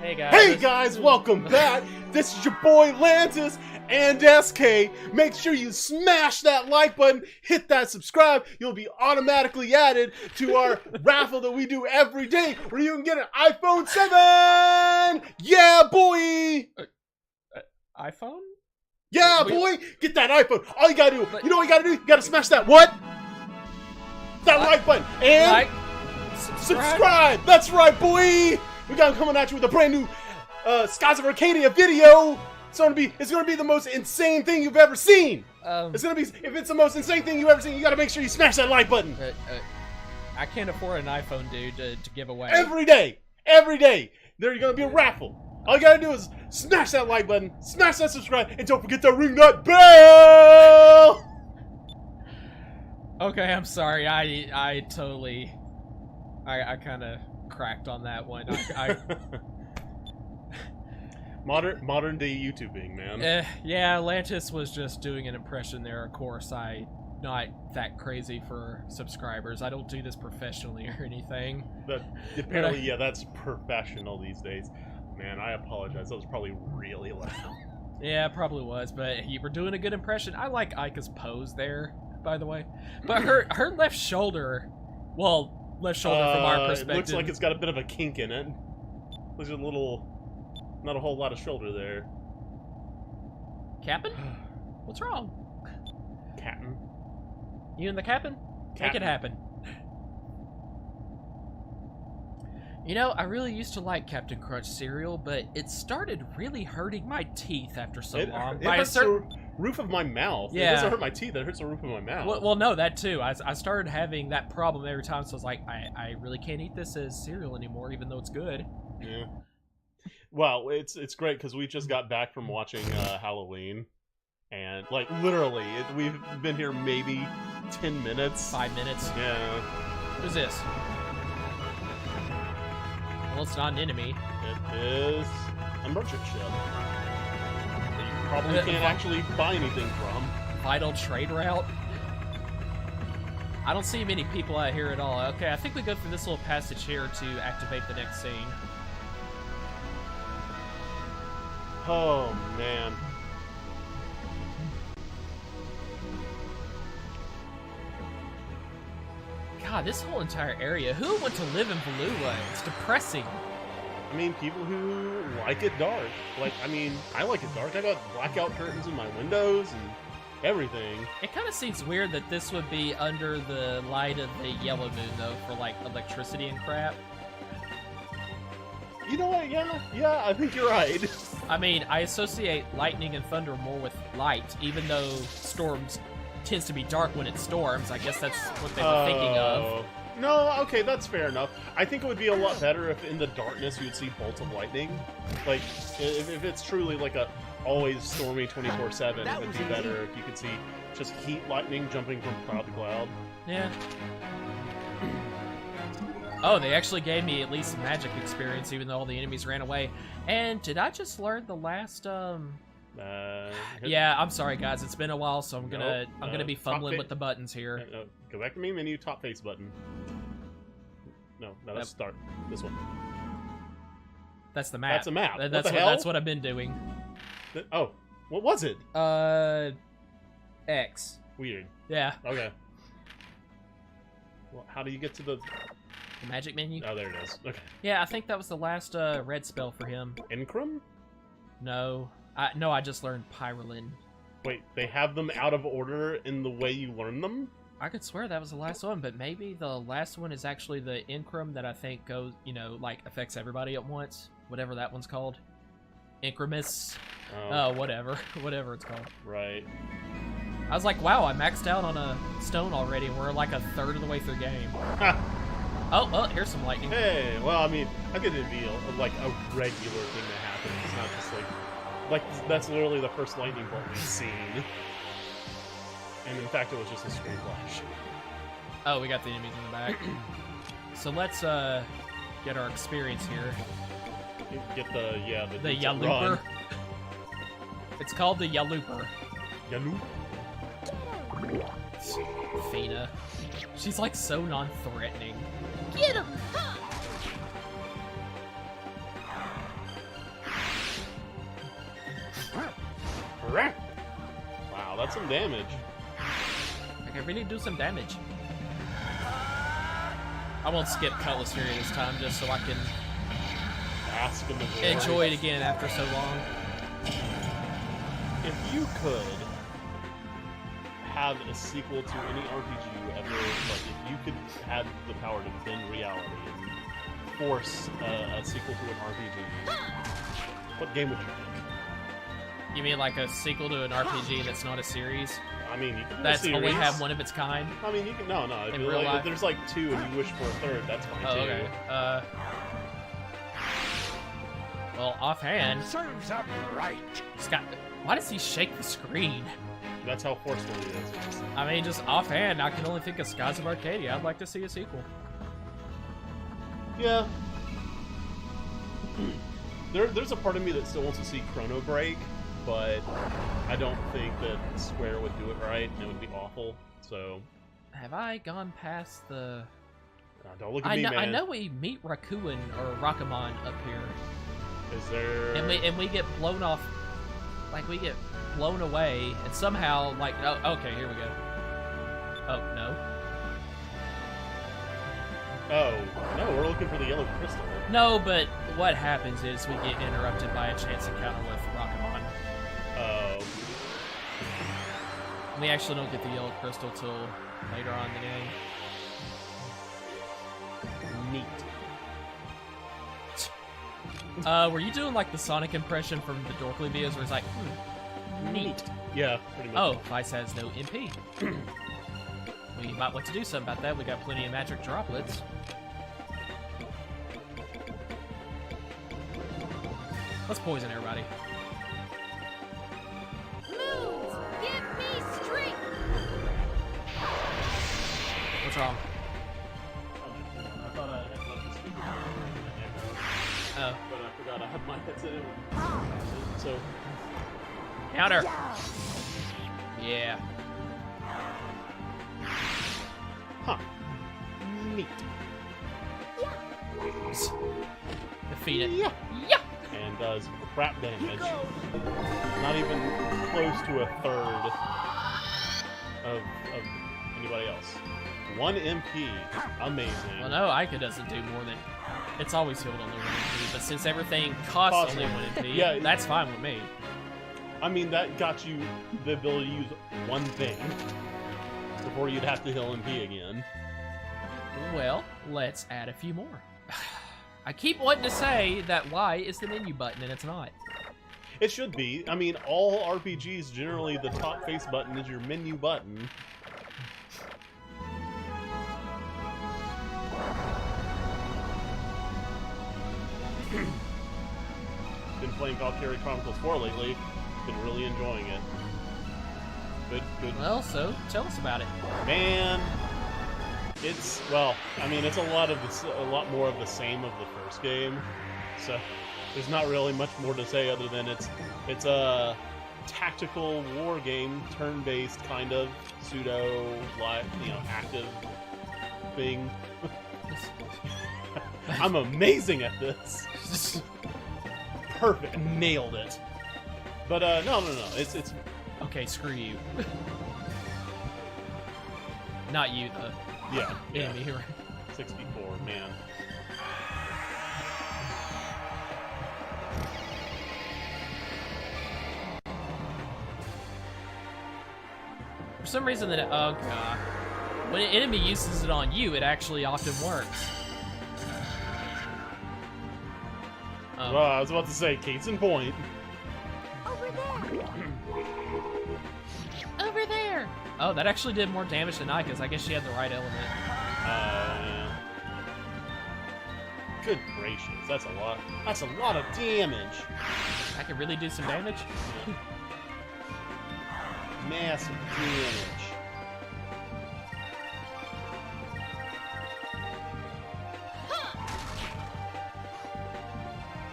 Hey guys, welcome back. This is your boy Lantis and SK. Make sure you smash that like button, hit that subscribe. You'll be automatically added to our raffle that we do every day where you can get an iPhone 7. Yeah, boy. iPhone? Yeah, boy. Get that iPhone. All you gotta do, you know what you gotta do? You gotta smash that what? That like button. And like, subscribe. That's right, boy. We got coming at you with a brand new Skies of Arcadia video. It's gonna be the most insane thing you've ever seen. It's gonna be, if it's the most insane thing you've ever seen, you gotta make sure you smash that like button. I can't afford an iPhone, dude, to give away. Every day, there's gonna be a raffle. All you gotta do is smash that like button, smash that subscribe, and don't forget to ring that bell. Okay, I'm sorry. I totally, I kind of cracked on that one. Modern day YouTubing, man. Yeah, Lantis was just doing an impression there. Of course, I'm not that crazy for subscribers. I don't do this professionally or anything. But apparently, yeah, that's professional these days. Man, I apologize. That was probably really loud. Yeah, it probably was, but you were doing a good impression. I like Aika's pose there, by the way. But her left shoulder, well, left shoulder from our perspective. It looks like it's got a bit of a kink in it. There's a little, not a whole lot of shoulder there. Captain? What's wrong? Captain? You and the captain? Make it happen. You know, I really used to like Captain Crunch cereal, but it started really hurting my teeth after so long. It hurts the roof of my mouth. Yeah. It doesn't hurt my teeth, it hurts the roof of my mouth. Well, no, that too. I started having that problem every time, so I was like, I really can't eat this as cereal anymore, even though it's good. Yeah. Well, it's great, because we just got back from watching Halloween, and, like, literally, we've been here maybe 10 minutes. 5 minutes. Yeah. Who's this? Well, it's not an enemy. It is a merchant ship that you probably can't actually buy anything from. Vital trade route? I don't see many people out here at all. Okay, I think we go through this little passage here to activate the next scene. Oh, man. God, this whole entire area. Who would want to live in Valua? It's depressing. I mean, people who like it dark. Like, I mean, I like it dark. I got blackout curtains in my windows and everything. It kind of seems weird that this would be under the light of the yellow moon, though, for, like, electricity and crap. You know what? Yeah, I think you're right. I mean, I associate lightning and thunder more with light, even though storms tends to be dark when it storms. I guess that's what they were thinking of. No, okay, that's fair enough. I think it would be a lot better if in the darkness you'd see bolts of lightning. Like, if it's truly like a always stormy 24/7, it would be better if you could see just heat lightning jumping from cloud to cloud. Yeah. Oh, they actually gave me at least a magic experience, even though all the enemies ran away. And did I just learn the last, Yeah, I'm sorry, guys. It's been a while, so I'm gonna be fumbling with the buttons here. Go back to main menu, top face button. No, that's start. This one. That's the map. That's a map. That's what I've been doing. Oh, what was it? X. Weird. Yeah. Okay. Well, how do you get to the magic menu? Oh, there it is. Okay. Yeah, I think that was the last red spell for him. Incrum? No. I just learned Pyrolin. Wait, they have them out of order in the way you learn them? I could swear that was the last one, but maybe the last one is actually the Incrum that I think goes, like, affects everybody at once. Whatever that one's called. Incremus. Oh, whatever. Whatever it's called. Right. I was like, wow, I maxed out on a stone already, and we're like a third of the way through the game. Oh, well, here's some lightning. Hey, well, I mean, I could be like a regular thing that happens. It's not just like that's literally the first lightning bolt we've seen. And in fact, it was just a screen flash. Oh, we got the enemies in the back. So let's get our experience here. Get the Yalooper. It's called the Yalooper. Yaloop. Fina. She's like so non-threatening. Get him! Wow, that's some damage. I can really do some damage. I won't skip Cutlass Fury this time just so I can Ask him to enjoy it again after so long. If you could have a sequel to any RPG you ever, like, if you could have the power to bend reality and force a sequel to an RPG, what game would you pick? You mean like a sequel to an RPG that's not a series? I mean, you can do That's a series. only have one of its kind? I mean, you can, no. If, In you're real like, life? if there's like 2 and you wish for a third, that's fine Oh, too. okay. Well, offhand, Serves up right. Scott, why does he shake the screen? That's how forceful he is. I mean, just offhand, I can only think of Skies of Arcadia. I'd like to see a sequel. Yeah. There's a part of me that still wants to see Chrono Break, but I don't think that Square would do it right, and it would be awful. So, Have I gone past the... don't look at me, man. I know we meet Rakuin or Rakamon up here. Is there? And we get blown off, like we get blown away, and somehow, like, oh, okay, here we go. Oh, no. Oh, no, we're looking for the yellow crystal. No, but what happens is we get interrupted by a chance encounter with Rakamon. Oh. We actually don't get the yellow crystal till later on in the game. Neat. Were you doing like the Sonic impression from the Dorkly videos where it's like, neat. Yeah, pretty much. Oh, Vice has no MP. We might want to do something about that. We got plenty of magic droplets. Let's poison everybody. Move! Give me strength! What's wrong? I thought I had left the speaker on. Oh. But I forgot I had my headset in. So, Counter! Yeah. huh. Neat. Defeat it. Yeah. Yeah! And does crap damage. Not even close to a third of anybody else. 1 MP. Amazing. Well, no, Ica doesn't do more than... It's always healed on the 1 MP, but since everything costs only 1 MP, Yeah, that's fine with me. I mean, that got you the ability to use one thing before you'd have to heal MP again. Well, let's add a few more. I keep wanting to say that Y is the menu button, and it's not. It should be. I mean, all RPGs, generally, the top face button is your menu button. Been playing Valkyrie Chronicles 4 lately. Been really enjoying it. Good. Well, so tell us about it. Man, it's, well, I mean, it's a lot more of the same of the first game. So there's not really much more to say other than it's a tactical war game, turn-based kind of pseudo live, active thing. I'm amazing at this. Perfect, nailed it. But no, it's Okay, screw you. Not you, the yeah. enemy here. 64, man. For some reason, that oh god, when an enemy uses it on you, it actually often works. Well, I was about to say, case in point. Over there! Over there! Oh, that actually did more damage than I, because I guess she had the right element. Yeah. Good gracious, that's a lot. That's a lot of damage. I could really do some damage. Massive damage.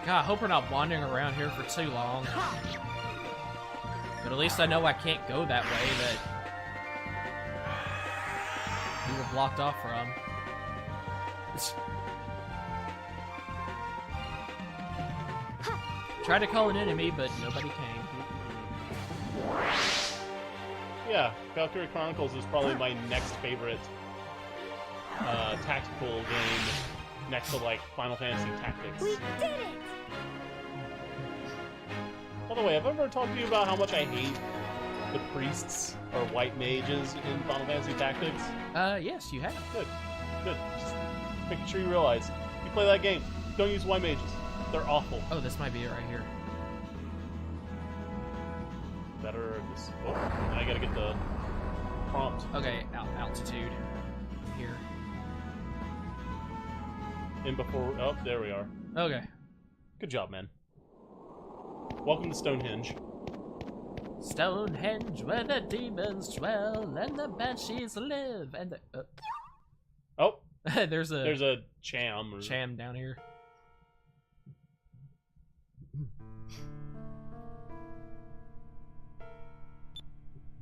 God, I hope we're not wandering around here for too long. But at least I know I can't go that way that we were blocked off from. Tried to call an enemy, but nobody came. yeah, Valkyrie Chronicles is probably my next favorite tactical game, next to like Final Fantasy Tactics. We did it! By the way, have I ever talked to you about how much I hate the priests or white mages in Final Fantasy Tactics? Yes, you have. Good. Good. Just making sure you realize, if you play that game, don't use white mages. They're awful. Oh, this might be it right here. Better this. Oh, I gotta get the prompt. Okay, altitude. Here. In before. Oh, there we are. Okay. Good job, man. Welcome to Stonehenge. Stonehenge, where the demons dwell, and the banshees live, and the... Oh, there's a cham. cham down here.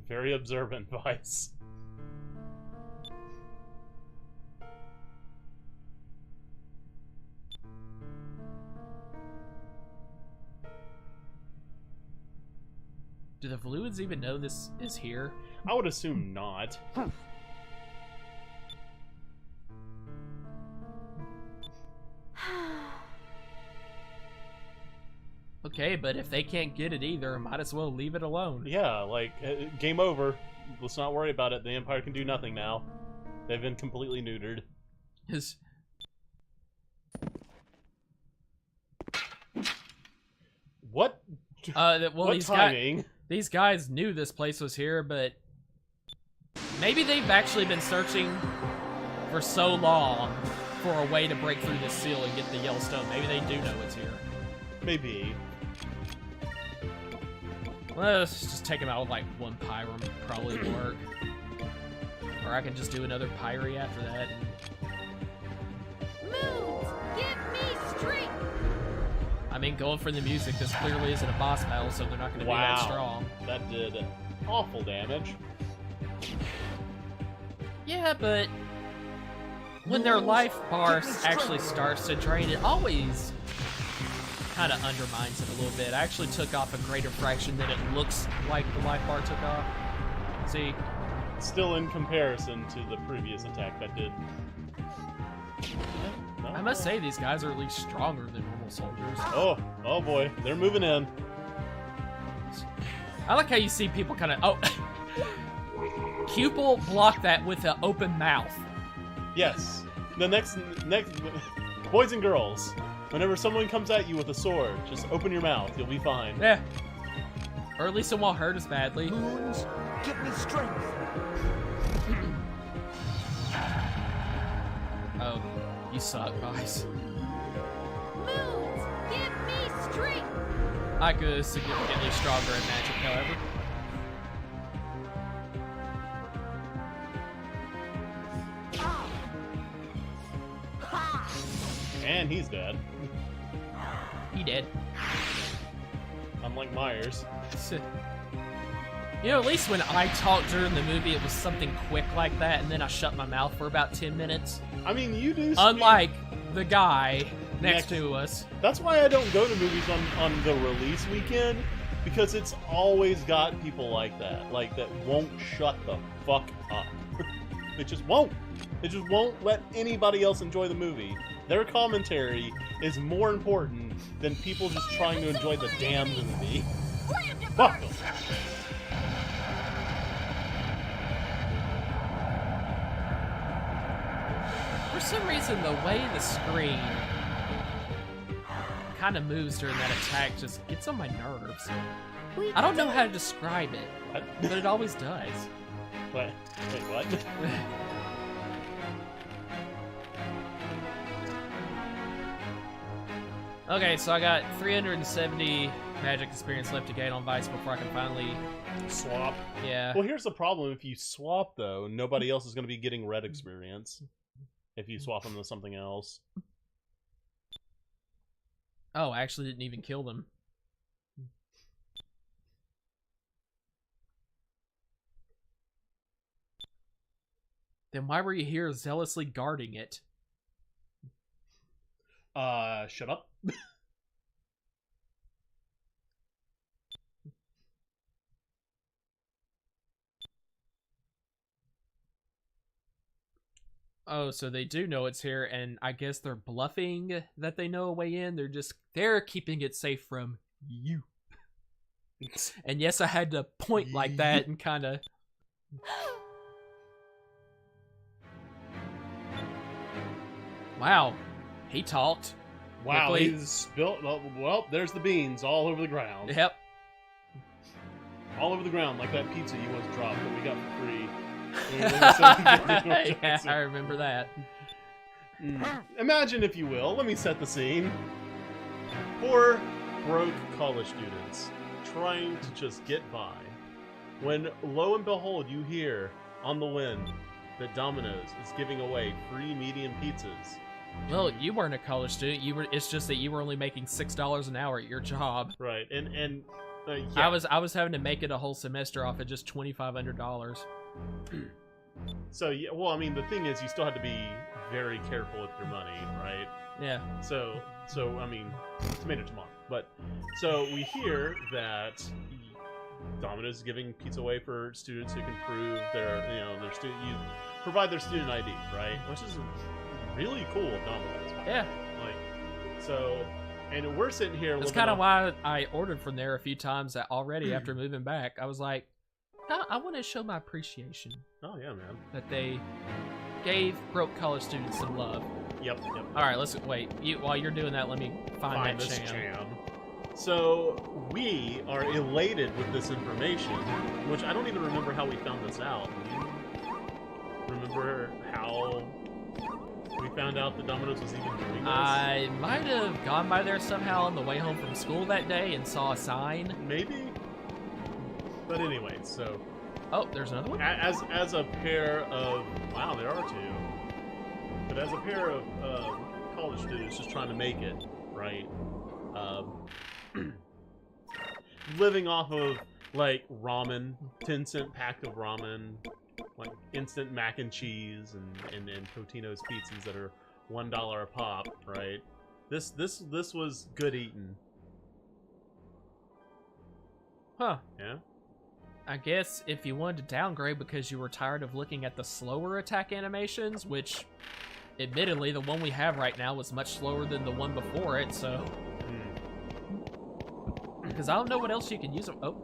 Very observant, Vice. Do the Valuans even know this is here? I would assume not. Okay, but if they can't get it either, might as well leave it alone. Yeah, like, game over. Let's not worry about it. The Empire can do nothing now. They've been completely neutered. His... What? Well, what timing? These guys knew this place was here, but maybe they've actually been searching for so long for a way to break through this seal and get the Yellowstone. Maybe they do know it's here. Maybe. Let's just take them out with like one Pyrum, probably work. Or I can just do another Pyre after that. Moons, give me strength! I mean, going for the music, this clearly isn't a boss battle, so they're not going to be that strong. That did awful damage. Yeah, but when their life bar actually starts to drain, it always kind of undermines it a little bit. I actually took off a greater fraction than it looks like the life bar took off. See? Still in comparison to the previous attack that did. No? I must say, these guys are at least stronger than normal soldiers. Oh boy, they're moving in. I like how you see people kind of... Oh! Cupel blocked that with an open mouth. Yes. The next... Boys and girls, whenever someone comes at you with a sword, just open your mouth. You'll be fine. Yeah. Or at least it won't hurt as badly. Moons, give me strength. Oh, you suck, guys. Moons, give me strength! I could significantly stronger in magic, however. And he's dead. He did. Unlike Myers. You know, at least when I talked during the movie, it was something quick like that, and then I shut my mouth for about 10 minutes. I mean, you do. Unlike the guy next to us. That's why I don't go to movies on the release weekend, because it's always got people like that won't shut the fuck up. It just won't. It just won't let anybody else enjoy the movie. Their commentary is more important than people just trying to enjoy the damn movie. Fuck them. For some reason, the way the screen kind of moves during that attack just gets on my nerves. I don't know how to describe it, What? but it always does. Wait, what? Okay, so I got 370 magic experience left to gain on Vice before I can finally... Swap. Yeah. Well, here's the problem. If you swap, though, nobody else is going to be getting red experience. If you swap them to something else. Oh, I actually didn't even kill them. Then why were you here zealously guarding it? Shut up. Oh, so they do know it's here, and I guess they're bluffing that they know a way in. They're keeping it safe from you. And yes, I had to point like that and kind of. Wow, he talked. Wow, quickly. he's spilled. Well, there's the beans all over the ground. Yep. All over the ground, like that pizza you once dropped that we got for free. Yeah, I remember that. Imagine, if you will, let me set the scene. Poor, broke college students trying to just get by. When, lo and behold, you hear on the wind that Domino's is giving away free medium pizzas. Well, you weren't a college student. It's just that you were only making $6 an hour at your job. Right, and yeah. I was having to make it a whole semester off of just $2,500. So yeah, well, I mean, the thing is, you still had to be very careful with your money, right? Yeah. So I mean, tomato. But so we hear that Domino's is giving pizza away for students who can prove their student. You provide their student ID, right? Which is really cool of Domino's. Yeah. Like, so, and we're sitting here. That's kind of why I ordered from there a few times already after moving back. I was like, I want to show my appreciation. Oh yeah, man. That they gave broke college students some love. Yep. All right, let's wait. While you're doing that, let me find that this jam. So we are elated with this information, which I don't even remember how we found this out. Do you remember how we found out that Domino's was even doing this? I might have gone by there somehow on the way home from school that day and saw a sign. Maybe. But anyway, so Oh, there's another one? as a pair of there are two. But as a pair of college students just trying to make it, right? Living off of like ramen, 10-cent pack of ramen, like instant mac and cheese and Totino's pizzas that are $1 a pop, right? This was good eating. Huh. Yeah. I guess if you wanted to downgrade because you were tired of looking at the slower attack animations, which, admittedly, the one we have right now was much slower than the one before it, so... Because I don't know what else you can use them... Oh.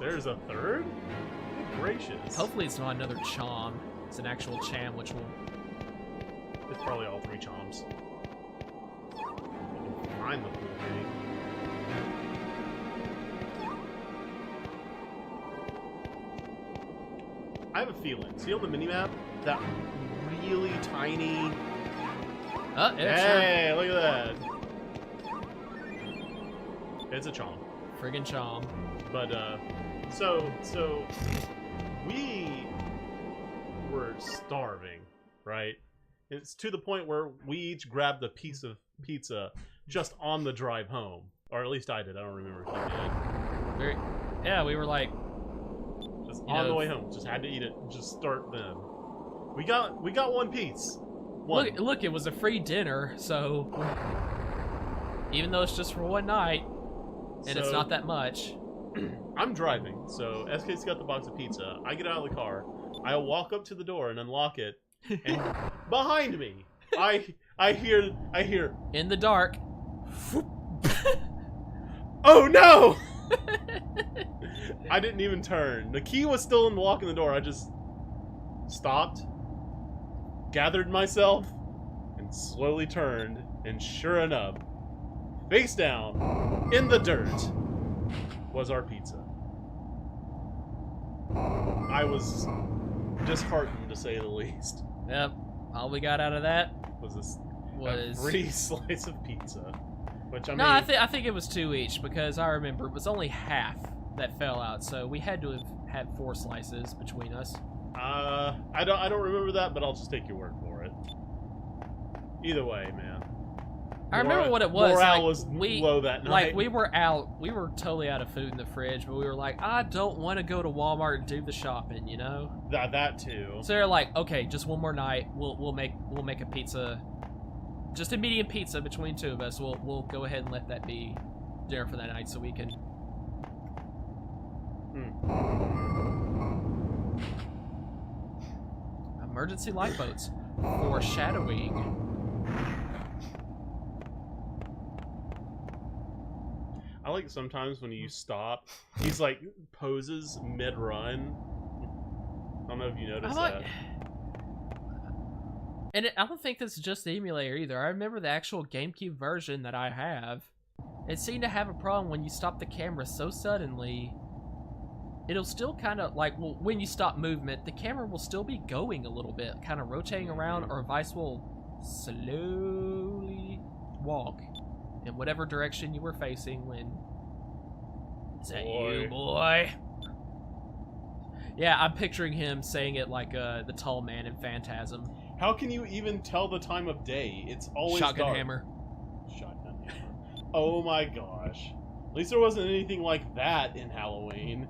There's a third? Good gracious. Hopefully it's not another chom. It's an actual cham, which will... It's probably all three choms. You can find the full thing. I have a feeling. See on the minimap? That really tiny... Oh, yeah, hey, look at that. It's a chom. Friggin' chom. But, so we were starving, right? It's to the point where we each grabbed a piece of pizza just on the drive home. Or at least I did. I don't remember if you did. Yeah, we were like... Just on the way home. Just had to eat it. Just start then. We got one piece. One. Look, it was a free dinner, so... Even though it's just for one night, and it's not that much. I'm driving, so SK's got the box of pizza. I get out of the car. I walk up to the door and unlock it. And behind me, I hear... In the dark. Oh no! I didn't even turn. The key was still in the lock in the door. I just stopped, gathered myself, and slowly turned. And sure enough, face down, in the dirt, was our pizza. I was disheartened, to say the least. Yep. All we got out of that Was was a free slice of pizza. Which, I mean... No, I think it was 2 each, because I remember it was only half that fell out, so we had to have had 4 slices between us. I don't remember that, but I'll just take your word for it. Either way, man. I remember what it was. Morale like, was low that night. Like, we were totally out of food in the fridge, but we were like, I don't want to go to Walmart and do the shopping, you know? That too. So they're like, okay, just one more night, we'll make a pizza, just a medium pizza between 2 of us. We'll go ahead and let that be dinner for that night, so we can. emergency lifeboats. Foreshadowing. I like sometimes when you stop, he's like poses mid-run. I don't know if you noticed that. And I don't think this is just the emulator either. I remember the actual GameCube version that I have. It seemed to have a problem when you stop the camera so suddenly. It'll still kind of like, well, when you stop movement, the camera will still be going a little bit, kind of rotating around, or Vice will slowly walk in whatever direction you were facing when... Is that you, boy? Yeah, I'm picturing him saying it like the tall man in Phantasm. How can you even tell the time of day? It's always Shotgun dark. hammer. Shotgun hammer. Oh my gosh. At least there wasn't anything like that in Halloween.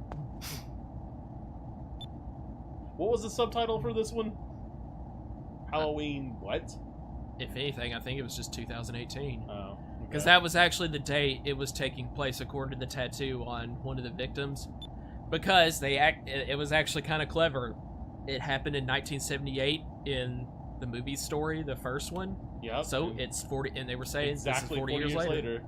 What was the subtitle for this one? Halloween what? If anything, I think it was just 2018. Oh. Because that was actually the date it was taking place according to the tattoo on one of the victims. Because it was actually kind of clever. It happened in 1978 in the movie story, the first one. Yep. So it's 40, and they were saying exactly this is 40 years later.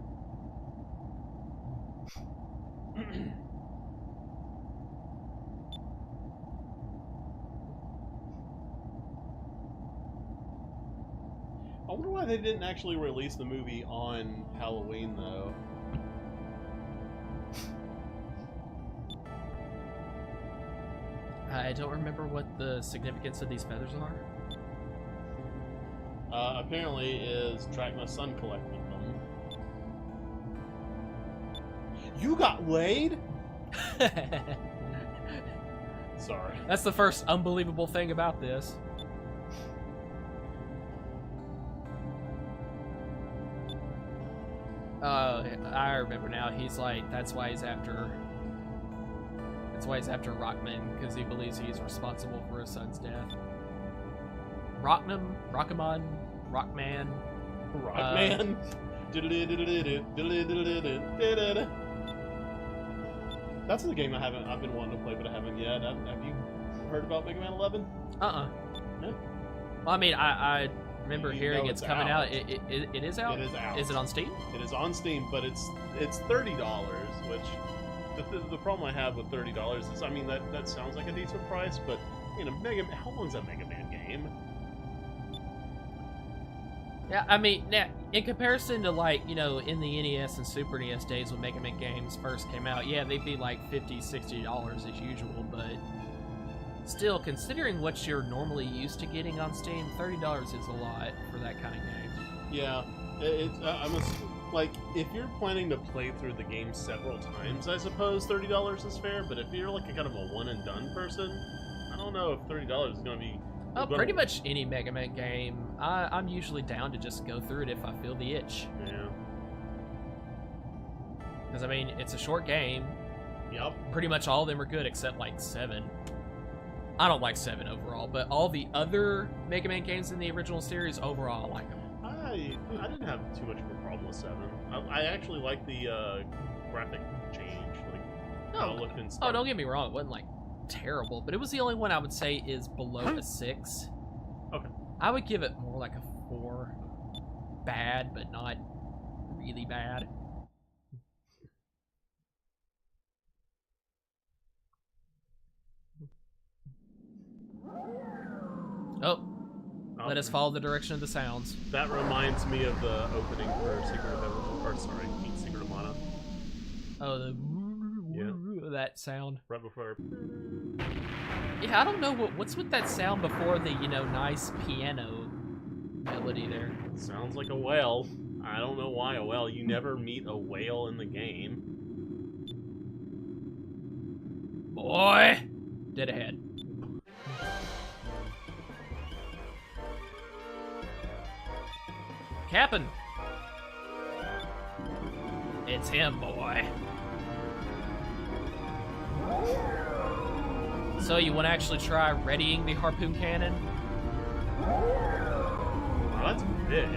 I wonder why they didn't actually release the movie on Halloween, though. I don't remember what the significance of these feathers are. Apparently is Drachma's son collected them. You got laid? Sorry. That's the first unbelievable thing about this. I remember now. He's like, that's why he's after Rockman, because he believes he's responsible for his son's death. Rockman. That's the game I've been wanting to play, but I haven't yet. Have you heard about Mega Man 11? No. Well, I mean, I remember hearing it's coming out. It is out? It is out. Is it on Steam? It is on Steam, but it's $30, which the problem I have with $30 is, I mean, that sounds like a decent price, but you know, how long's that Mega Man game? Yeah, I mean, in comparison to, like, you know, in the NES and Super NES days when Mega Man games first came out, yeah, they'd be like $50, $60 as usual, but still, considering what you're normally used to getting on Steam, $30 is a lot for that kind of game. Yeah, like, if you're planning to play through the game several times, I suppose $30 is fair, but if you're like a kind of a one-and-done person, I don't know if $30 is going to be... Pretty much any Mega Man game, I'm usually down to just go through it if I feel the itch. Yeah. Because, I mean, it's a short game. Yep. Pretty much all of them are good except, like, 7. I don't like 7 overall, but all the other Mega Man games in the original series, overall, I like them. I didn't have too much of a problem with 7. I actually like the graphic change, like how it looked and stuff. Oh, don't get me wrong, it wasn't, like, terrible, but it was the only one I would say is below a 6. Okay. I would give it more like a 4. Bad, but not really bad. Oh, let us follow the direction of the sounds. That reminds me of the opening for Secret of Secret of Mana. Oh, that sound. Right before. Yeah, I don't know what's with that sound before the, you know, nice piano melody there. Sounds like a whale. I don't know why a whale. You never meet a whale in the game. Boy! Dead ahead. Captain! It's him, boy. So you want to actually try readying the harpoon cannon? Wow, that's big.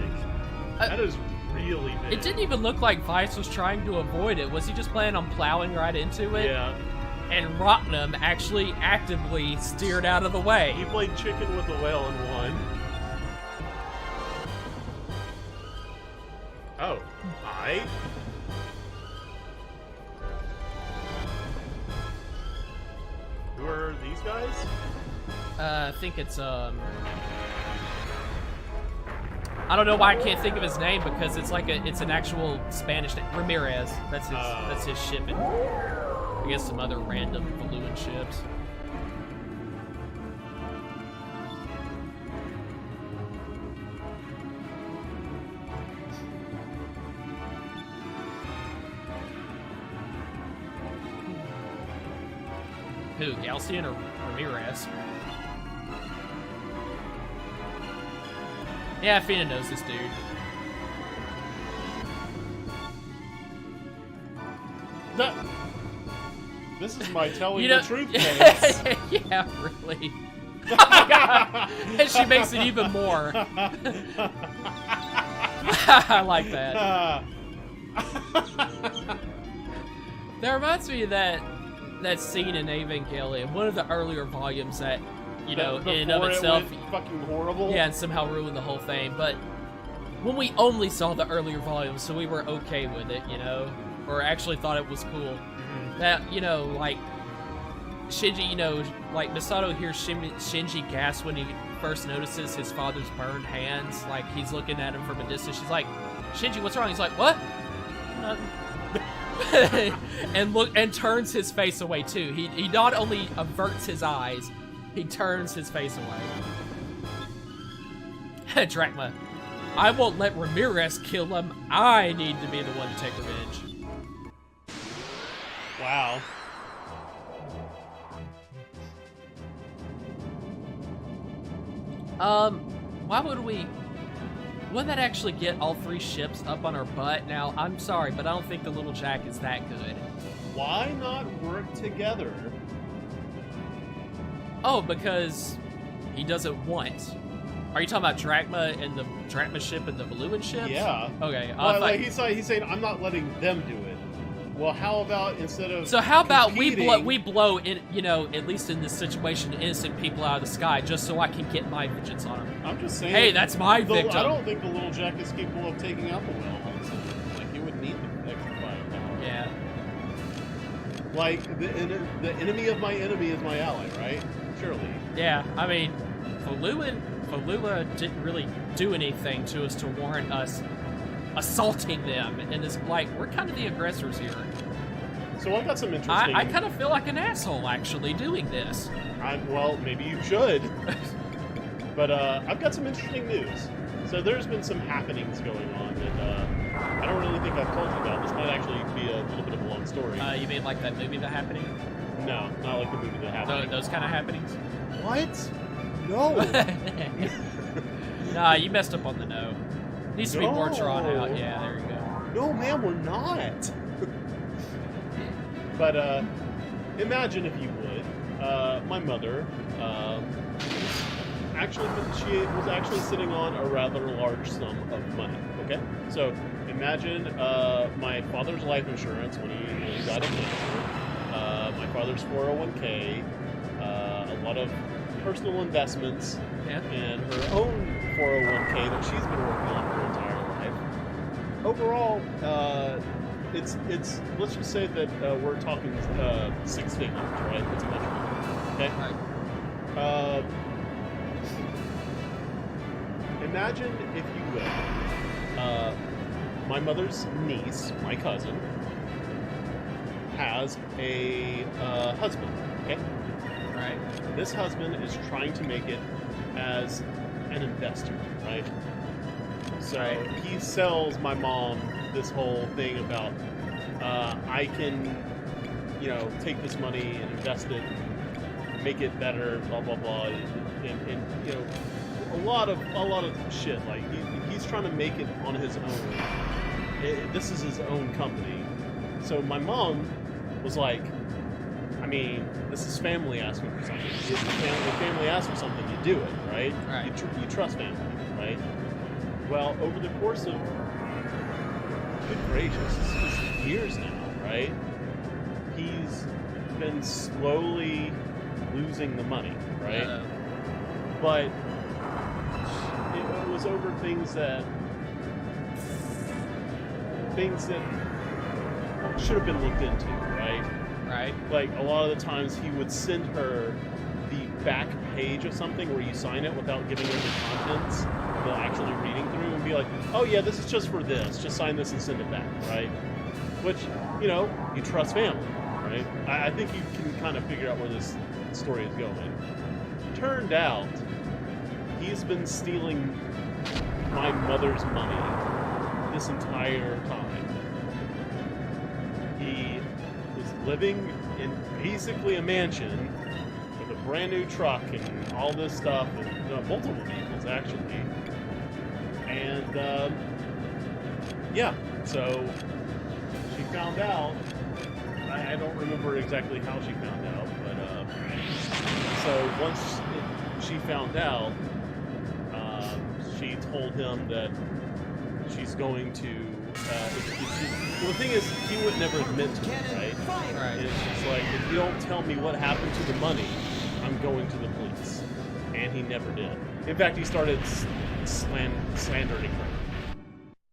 That is really big. It didn't even look like Vice was trying to avoid it. Was he just planning on plowing right into it? Yeah. and Rocknum actually actively steered out of the way. He played chicken with the whale and won. Oh, I. Who are these guys? I think it's I don't know why I can't think of his name because it's like it's an actual Spanish name. Ramirez. That's his ship. And I guess some other random Valuan ships. Who, Galcian or Ramirez? Yeah, Fina knows this dude. This is my telling You the know- truth face. Yeah, really. And she makes it even more. I like that. That reminds me of that scene in Evangelion, one of the earlier volumes that, you know, in and of itself, it went fucking horrible. yeah, and somehow ruined the whole thing. But when we only saw the earlier volumes, so we were okay with it, you know, or actually thought it was cool. That, you know, like Shinji, you know, like Misato hears Shinji gasp when he first notices his father's burned hands. Like he's looking at him from a distance. She's like, "Shinji, what's wrong?" He's like, "What?" Nothing. and turns his face away too. He not only averts his eyes, he turns his face away. Drachma, I won't let Ramirez kill him. I need to be the one to take revenge. Wow. Why would we? Wouldn't that actually get all three ships up on our butt? Now, I'm sorry, but I don't think the little Jack is that good. Why not work together? Oh, because he doesn't want. Are you talking about Drachma and the Drachma ship and the Valuan ships? Yeah. Okay. Well, like he's saying, I'm not letting them do it. Well, how about instead of So how about competing- we blow in, you know, at least in this situation, innocent people out of the sky, just so I can get my vengeance on them. I'm just saying. Hey, that's my victim. I don't think the little Jack is capable of taking out the whale. Honestly. Like, you would need the extra firepower. Yeah. Like, the enemy of my enemy is my ally, right? Surely. Yeah. I mean, Valua didn't really do anything to us to warrant us assaulting them, and it's like we're kind of the aggressors here. So I got some interesting. I kind of feel like an asshole actually doing this. Well, maybe you should. But I've got some interesting news. So there's been some happenings going on that I don't really think I've told you about. This might actually be a little bit of a long story. You mean like that movie, The Happening? No, not like the movie that happened. Those kind of happenings? What? No. Nah, you messed up on the no. Needs to be more drawn No. out. Yeah, there you go. No, ma'am, we're not. But imagine if you would, my mother she was actually sitting on a rather large sum of money. Okay, so imagine my father's life insurance when he died of cancer, my father's 401k, a lot of personal investments, Yeah. and her own 401k that she's been working on her entire life. Overall, it's let's just say that we're talking six figures, right? It's much more. Okay. Right. Imagine, if you will, my mother's niece, my cousin, has a husband. Okay. Right. This husband is trying to make it as an investor, right? So Right. he sells my mom this whole thing about I can, take this money and invest it, and make it better, blah blah blah, and a lot of shit. Like he's trying to make it on his own. This is his own company. So my mom was like, I mean, this is family asking for something. If family asks for something, you do it, right? Right. You trust family, right? Well, over the course of, good gracious, this is years now, right? He's been slowly losing the money, right? But it was over things that should have been looked into, right? Right. Like, a lot of the times he would send her the back page of something where you sign it without giving her the contents, without actually reading through, and be like, oh yeah, this is just for this, just sign this and send it back, right? Which, you know, you trust family, right? I think you can kind of figure out where this story is going. Turned out, he's been stealing my mother's money this entire time. He was living in basically a mansion with a brand new truck and all this stuff, and multiple vehicles actually. And yeah, so she found out. I don't remember exactly how she found out, but so once she found out, she told him that she's going to. Well, the thing is, he would never admit to it, right? Right. And it's like, if you don't tell me what happened to the money, I'm going to the police. And he never did. In fact, he started slandering her.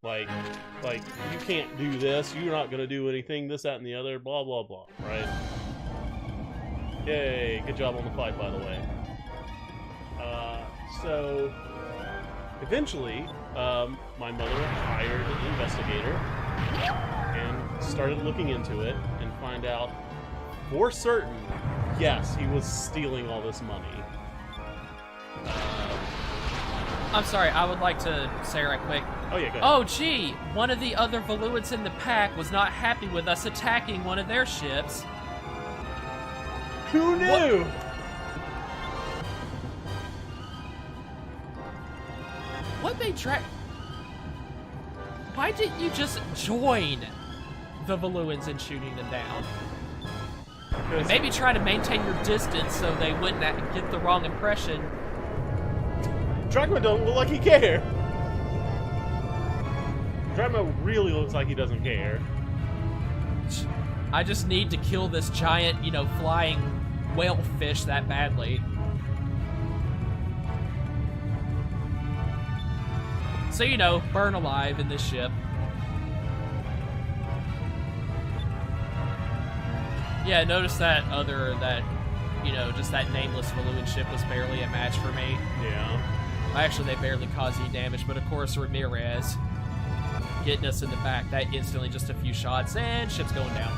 Like, you can't do this, you're not gonna do anything, this, that, and the other, blah, blah, blah, right? Yay, good job on the fight, by the way. So, eventually, my mother hired an investigator and started looking into it and find out for certain, yes, he was stealing all this money. I'm sorry, I would like to say right quick. Oh yeah, go ahead. Oh gee, one of the other Valuans in the pack was not happy with us attacking one of their ships. Who knew? What made Why didn't you just join the Valuans in shooting them down? And maybe try to maintain your distance so they wouldn't get the wrong impression. Drachma don't look like he cared. Drachma really looks like he doesn't care. I just need to kill this giant, you know, flying whale fish that badly. So, you know, burn alive in this ship. Yeah, notice that you know, just that nameless Valuan ship was barely a match for me. Yeah. Actually, they barely caused any damage, but of course Ramirez getting us in the back, that instantly just a few shots, and ship's going down.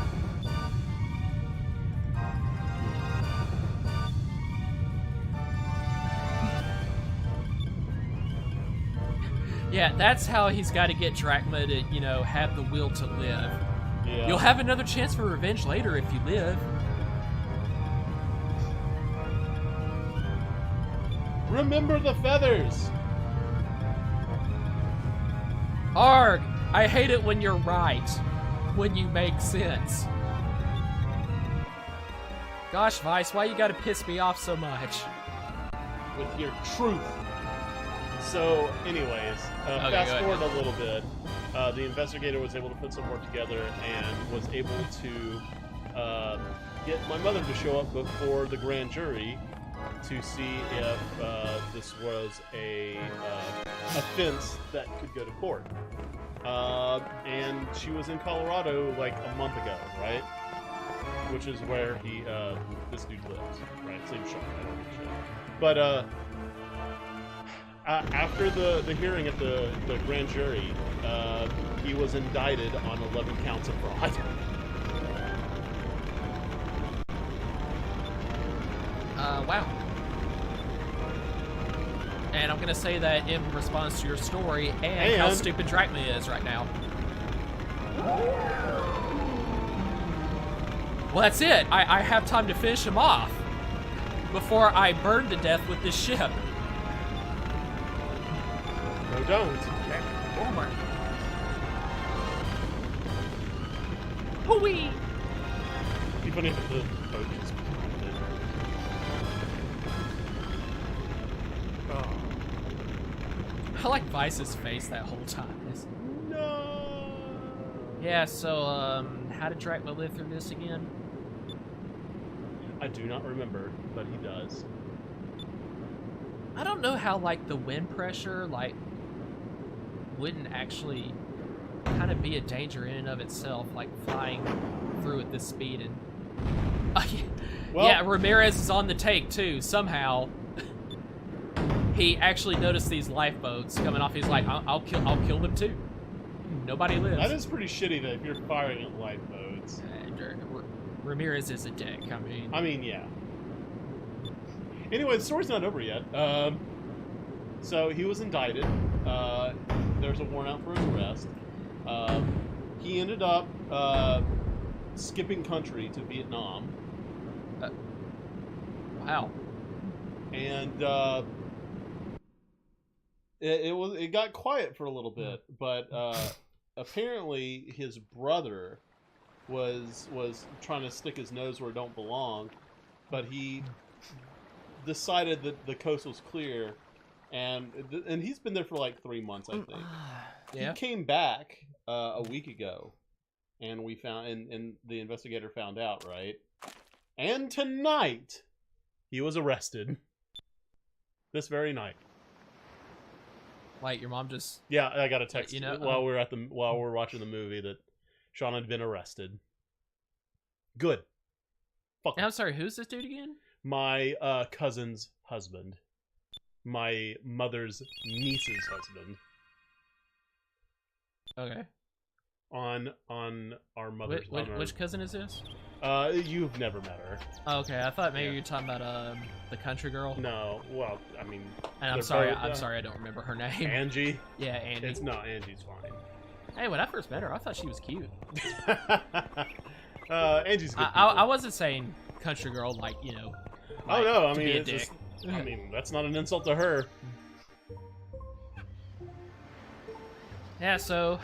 Yeah, that's how he's got to get Drachma to, you know, have the will to live. Yeah. You'll have another chance for revenge later if you live. Remember the feathers. Arg! I hate it when you're right. When you make sense. Gosh, Vice, why you gotta piss me off so much? With your truth. So, anyways, fast forward a little bit. The investigator was able to put some work together and was able to get my mother to show up before the grand jury to see if this was a offense that could go to court. And she was in Colorado like a month ago, right? Which is where this dude lives, right? Same shot, I don't give a shit. But after the hearing at the grand jury, he was indicted on 11 counts of fraud. Wow. And I'm gonna say that in response to your story and how stupid Drachma is right now. Well, that's it. I have time to finish him off before I burn to death with this ship. No, don't. Forward. Hooey! Be funny if the boat just... I like Vice's face that whole time. No. Yeah, so, how did Drachma live through this again? I do not remember, but he does. I don't know how, like, the wind pressure, like, wouldn't actually kind of be a danger in and of itself, like, flying through at this speed. And Well, yeah, Ramirez is on the take, too. Somehow, he actually noticed these lifeboats coming off. He's like, I'll kill them, too. Nobody lives. that is pretty shitty that if you're firing at lifeboats. Ramirez is a dick, I mean, yeah. Anyway, the story's not over yet. So he was indicted. There's a warrant out for his arrest. He ended up skipping country to Vietnam. Wow. And it got quiet for a little bit, but apparently his brother was trying to stick his nose where it don't belong, but he decided that the coast was clear, and he's been there for like 3 months, I think. Yeah. He came back a week ago, and we found, and the investigator found out, right? And tonight, he was arrested. This very night. Like, your mom just... Yeah, I got a text while we're watching the movie that Sean had been arrested. Good. Fuck. I'm sorry, who's this dude again? My cousin's husband. My mother's niece's husband. Okay. On our mother's... Which cousin is this? You've never met her. Oh, okay, I thought maybe you were talking about the country girl. No, well, I mean... And I'm sorry, I don't remember her name. Angie? Yeah, Angie. It's not, Angie's fine. Hey, when I first met her, I thought she was cute. Angie's good. I wasn't saying country girl like, you know... Oh, no, I mean, it's it's just... I mean, that's not an insult to her. Yeah, so,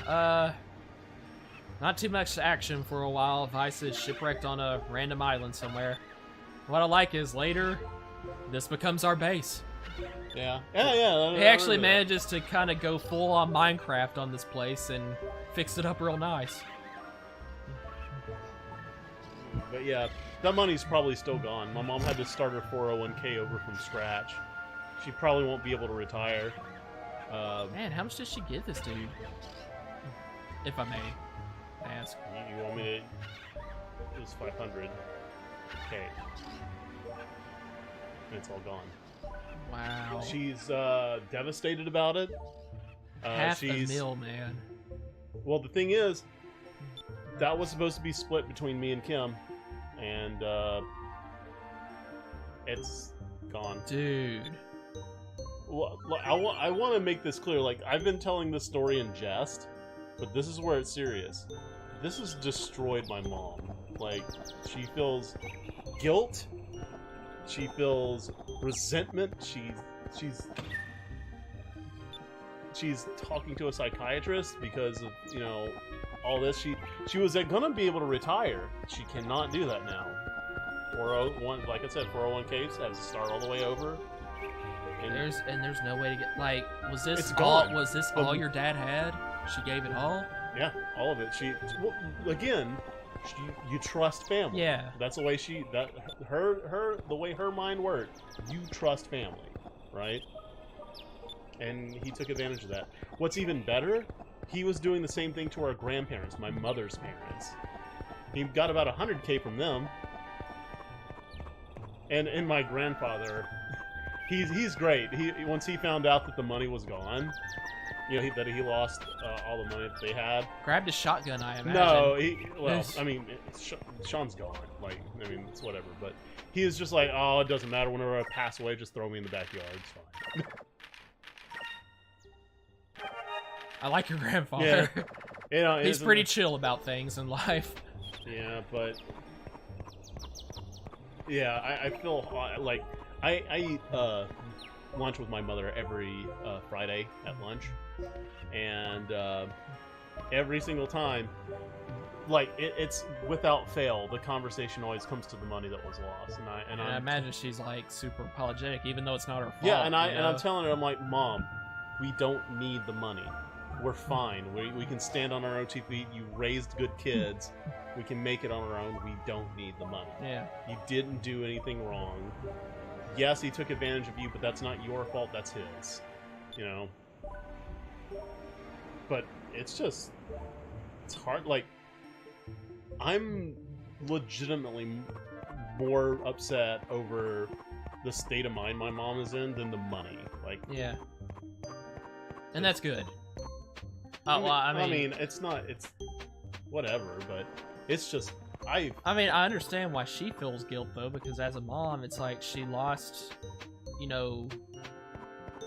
not too much action for a while. Vice is shipwrecked on a random island somewhere. What I like is later, this becomes our base. Yeah. He actually manages to kind of go full on Minecraft on this place and fix it up real nice. But yeah, that money's probably still gone. My mom had to start her 401k over from scratch. She probably won't be able to retire. Man, how much does she give this dude? If I may ask. You want me to... It was 500. Okay. And it's all gone. Wow. She's devastated about it. Half a mil, man. Well, the thing is, that was supposed to be split between me and Kim, and it's gone. Dude. Well, I want to make this clear. Like, I've been telling this story in jest, but this is where it's serious. This has destroyed my mom. Like, she feels guilt. She feels resentment. She's talking to a psychiatrist because of, you know, all this. She was gonna be able to retire. She cannot do that now. 401, like I said, 401ks has to start all the way over. And there's no way to get, like, was this gone. all your dad had? She gave it all? Yeah, all of it. You trust family. Yeah. That's the way the way her mind worked. You trust family, right? And he took advantage of that. What's even better, he was doing the same thing to our grandparents, my mother's parents. He got about 100K from them. And my grandfather, he's great. Once he found out that the money was gone, you know, that he lost all the money that they had. Grabbed a shotgun, I imagine. No, I mean, Sean's gone. Like, I mean, it's whatever. But he was just like, oh, it doesn't matter. Whenever I pass away, just throw me in the backyard. It's fine. I like your grandfather. Yeah. You know, he's pretty chill about things in life. Yeah, but yeah, I feel like I eat lunch with my mother every Friday at lunch, and every single time, like it's without fail, the conversation always comes to the money that was lost, and I imagine she's like super apologetic, even though it's not her fault. Yeah, and I'm telling her, I'm like, Mom, we don't need the money. We're fine. We can stand on our own 2 feet. You raised good kids. We can make it on our own. We don't need the money. Yeah. You didn't do anything wrong. Yes, he took advantage of you, but that's not your fault. That's his. You know? But it's just... It's hard. Like, I'm legitimately more upset over the state of mind my mom is in than the money. Like, Yeah. And that's good. I I mean, it's not, it's whatever, but it's just, mean, I understand why she feels guilt, though, because as a mom, it's like she lost, you know,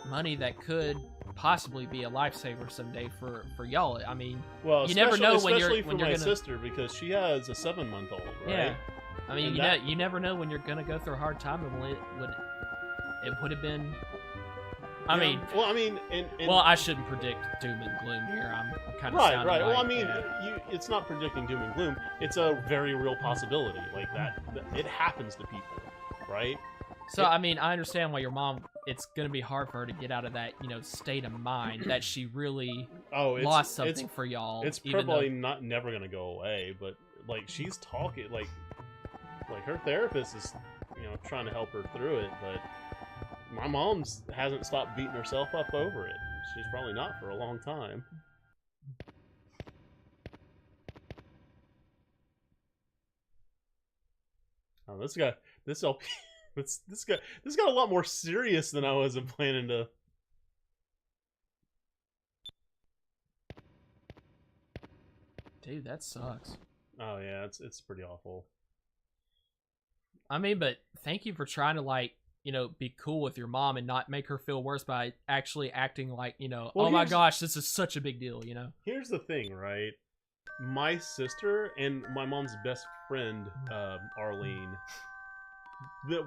money that could possibly be a lifesaver someday for y'all. I mean, well, you never know when especially you're for my sister, because she has a 7-month-old, right? Yeah. I mean, And you never know when you're gonna go through a hard time, and it would have been. I Yeah, mean, well, I mean, well, I shouldn't predict doom and gloom here. I'm kind of right. Like, Well, I mean, it's not predicting doom and gloom. It's a very real possibility, like that. It happens to people, right? So, I mean, I understand why your mom. It's gonna be hard for her to get out of that, you know, state of mind that she really lost something for y'all. It's probably never gonna go away, but like she's talking, like her therapist is, you know, trying to help her through it, but. My mom's hasn't stopped beating herself up over it. She's probably not for a long time. Oh, this LP, this got a lot more serious than I wasn't planning to. Dude, that sucks. Oh yeah, it's pretty awful. I mean, but thank you for trying to, like, you know, be cool with your mom and not make her feel worse by actually acting like, you know, well, oh my gosh, this is such a big deal, you know? Here's the thing, right? My sister and my mom's best friend, Arlene,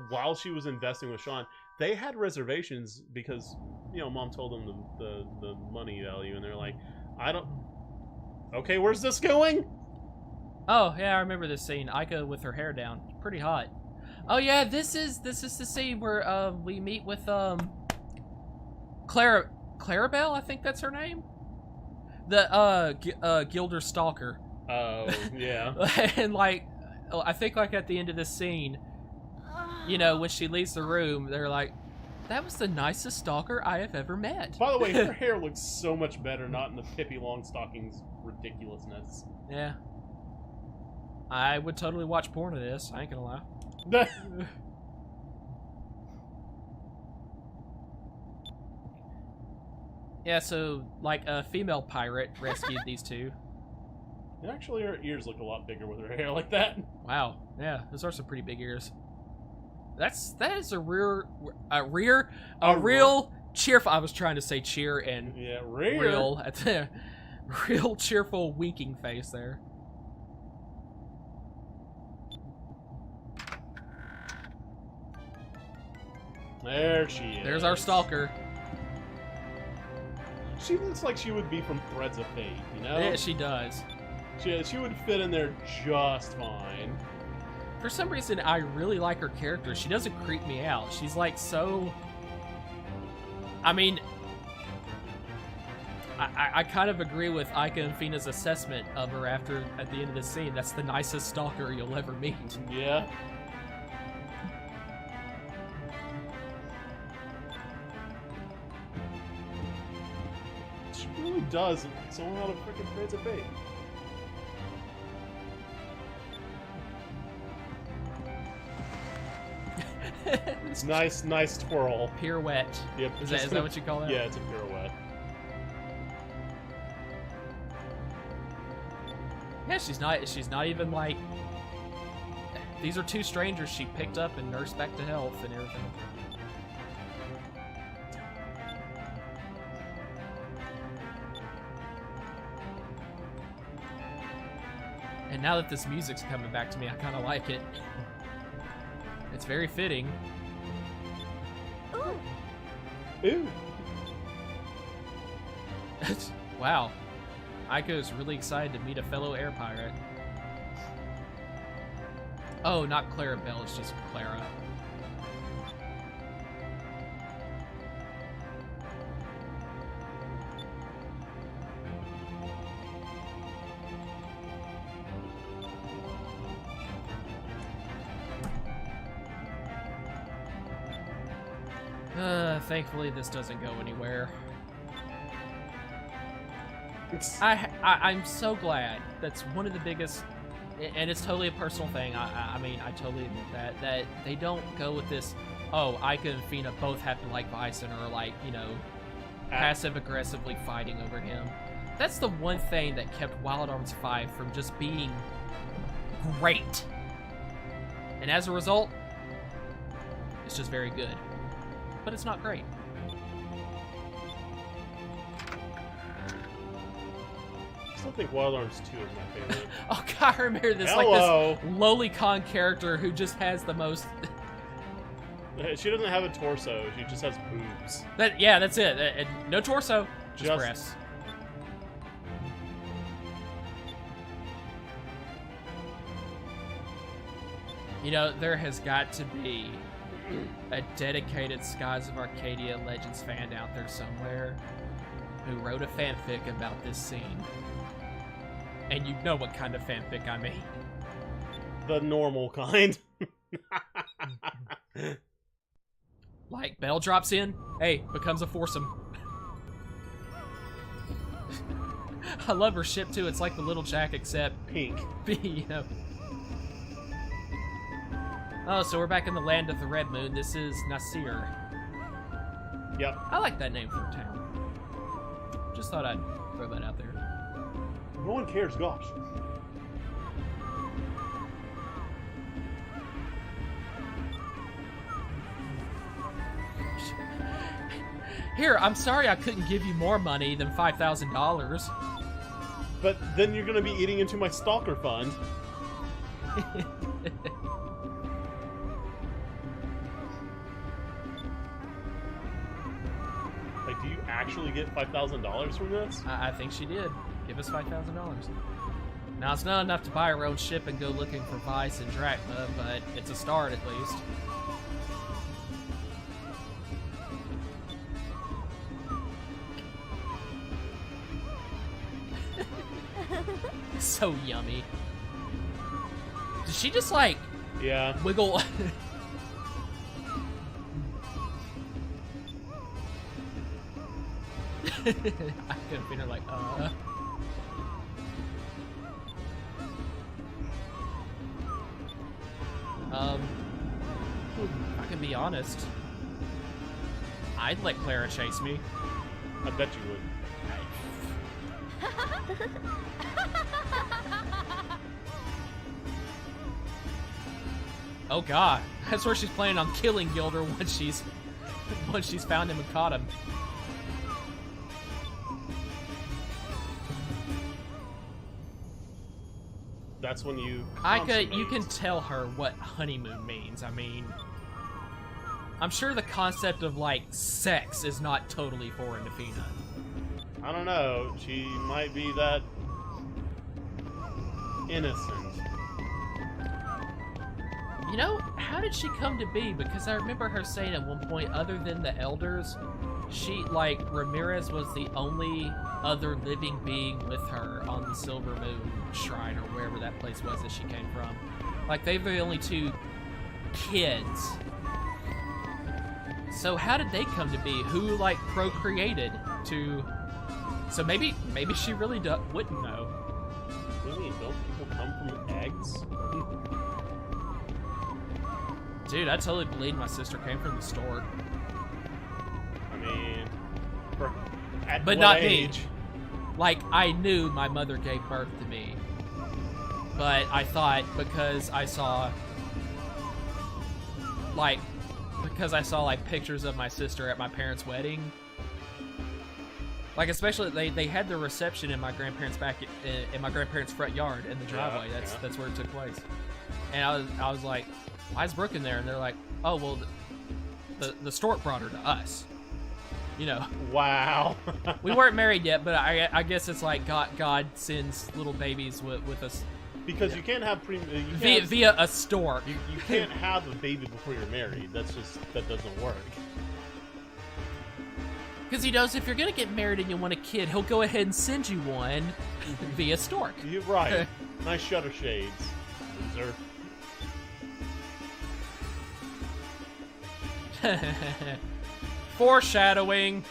while she was investing with Sean, they had reservations because, you know, mom told them the money value, and they're like, okay, where's this going? Oh, yeah, I remember this scene. Ica with her hair down. Pretty hot. Oh yeah, this is the scene where we meet with Clarabelle, I think that's her name. The Gilder Stalker. Oh, yeah. And like I think like at the end of this scene, you know, when she leaves the room, they're like, that was the nicest stalker I have ever met. By the way, her hair looks so much better, not in the Pippi Longstocking's ridiculousness. Yeah. I would totally watch porn of this, I ain't gonna lie. Yeah, so like a female pirate rescued these two. And actually, her ears look a lot bigger with her hair like that. Wow, yeah, those are some pretty big ears. That is a real cheerful. I was trying to say cheer and Yeah, real at the real cheerful winking face there. There she is. There's our stalker. She looks like she would be from Threads of Fate, you know? Yeah, she does. She would fit in there just fine. For some reason, I really like her character. She doesn't creep me out. She's like so... I mean... I kind of agree with Ica and Fina's assessment of her at the end of the scene. That's the nicest stalker you'll ever meet. Yeah. She really does someone out of freaking Threads of Fate. It's nice twirl. Pirouette. Yep. Is that what you call that? Yeah, it's a pirouette. Yeah, she's not even like... These are two strangers she picked up and nursed back to health and everything. And now that this music's coming back to me, I kind of like it. It's very fitting. Ooh. Wow. Ica is really excited to meet a fellow air pirate. Oh, not Clarabelle, it's just Clara. Thankfully, this doesn't go anywhere. I'm so glad. That's one of the biggest, and it's totally a personal thing. I mean, I totally admit that they don't go with this. Oh, Ika and Fina both have to like Bison, or like, you know, passive aggressively fighting over him. That's the one thing that kept Wild Arms 5 from just being great. And as a result, it's just very good. But it's not great. I still think Wild Arms 2 is my favorite. Oh god, I remember this, like this lolicon character who just has the most... She doesn't have a torso, she just has boobs. Yeah, that's it. No torso, just breasts. You know, there has got to be a dedicated Skies of Arcadia Legends fan out there somewhere who wrote a fanfic about this scene. And you know what kind of fanfic I mean. The normal kind. Like, Belle drops in, hey, becomes a foursome. I love her ship too, it's like the Little Jack except pink. You know. Oh, so we're back in the land of the Red Moon. This is Nasir. Yep. I like that name for a town. Just thought I'd throw that out there. No one cares, gosh. Here, I'm sorry I couldn't give you more money than $5,000. But then you're gonna be eating into my stalker fund. Like, do you actually get $5,000 from this? I think she did. Give us $5,000. Now, it's not enough to buy her own ship and go looking for Vice and Drachma, but it's a start at least. So yummy. Did she just, like, yeah, wiggle? I could have been her like, I can be honest. I'd let Clara chase me. I bet you would. Oh god, that's where she's planning on killing Gilder once she's found him and caught him. That's when you you can tell her what honeymoon means. I mean, I'm sure the concept of, like, sex is not totally foreign to Fina. I don't know. She might be that innocent. You know, how did she come to be? Because I remember her saying at one point, other than the elders, she, like, Ramirez was the only other living being with her on the Silver Moon Shrine, or wherever that place was that she came from. Like, they were the only two kids. So how did they come to be? Who, like, procreated to... So maybe she really wouldn't know. What do you mean? Don't people come from eggs? Dude, I totally believe my sister came from the stork. I mean, at but what not age? me. Like, I knew my mother gave birth to me. But I thought because I saw like pictures of my sister at my parents' wedding. Like, especially they had the reception in my grandparents' in my grandparents' front yard in the driveway. That's where it took place. And I was like, why is Brooke in there? And they're like, oh well, the stork brought her to us. You know. Wow. We weren't married yet, but I guess it's like God sends little babies with us. Because you can't have via a stork. You can't have a baby before you're married. That doesn't work. Because he knows if you're gonna get married and you want a kid, he'll go ahead and send you one via stork. You're right. Nice shutter shades, loser. Foreshadowing.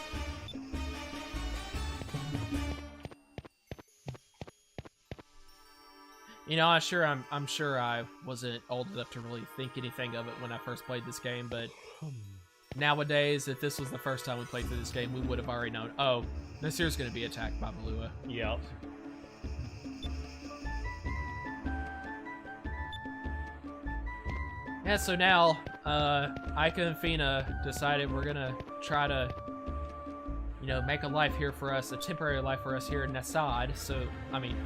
You know, I'm sure I wasn't old enough to really think anything of it when I first played this game, but nowadays, if this was the first time we played through this game, we would have already known, oh, Nasir's going to be attacked by Valua. Yep. Yeah, so now, Ika and Fina decided we're going to try to, you know, make a life here for us, a temporary life for us here in Nasad, so, I mean...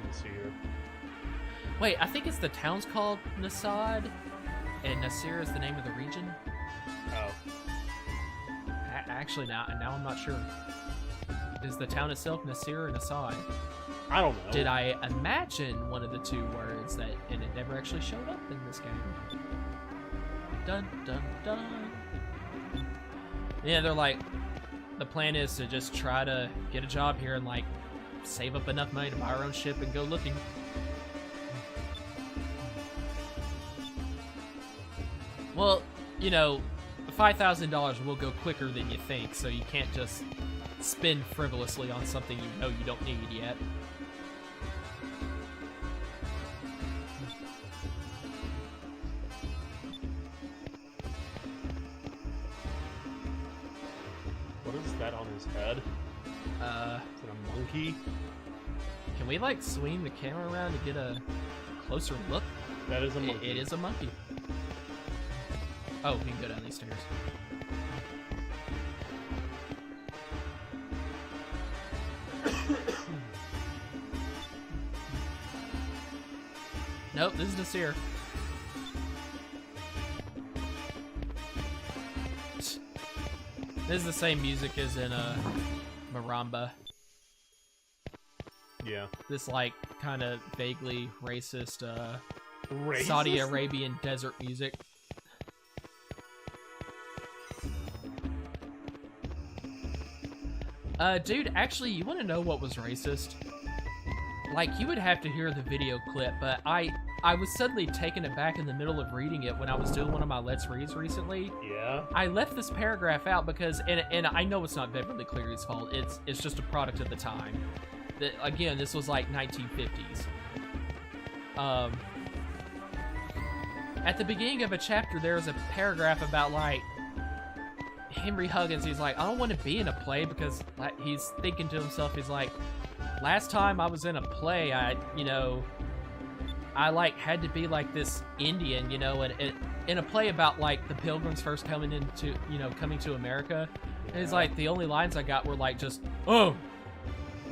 Nasir. Wait, I think it's the town's called Nasad, and Nasir is the name of the region? Oh. Actually, now I'm not sure. Is the town itself Nasir or Nasad? I don't know. Did I imagine one of the two words that, and it never actually showed up in this game? Dun dun dun. Yeah, they're like, the plan is to just try to get a job here and like save up enough money to buy our own ship and go looking. Well, you know, $5,000 will go quicker than you think, so you can't just spend frivolously on something you know you don't need yet. What is that on his head? Is it a monkey? Can we like swing the camera around to get a closer look? That is a monkey. It is a monkey. Oh, we can go down these stairs. Nope, this is Nasir. This is the same music as in Maramba. Yeah. This like kind of vaguely racist, Racist? Saudi Arabian desert music. Dude, actually, you want to know what was racist? Like, you would have to hear the video clip, but I was suddenly taken aback in the middle of reading it when I was doing one of my Let's Reads recently. Yeah. I left this paragraph out because, and I know it's not Beverly Cleary's fault, it's just a product of the time. Again, this was like 1950s. At the beginning of a chapter, there was a paragraph about, like, Henry Huggins, he's like, I don't want to be in a play because like, he's thinking to himself, he's like, last time I was in a play, I like had to be like this Indian, you know, and in a play about like the Pilgrims first coming to America. And he's like, the only lines I got were like just, oh,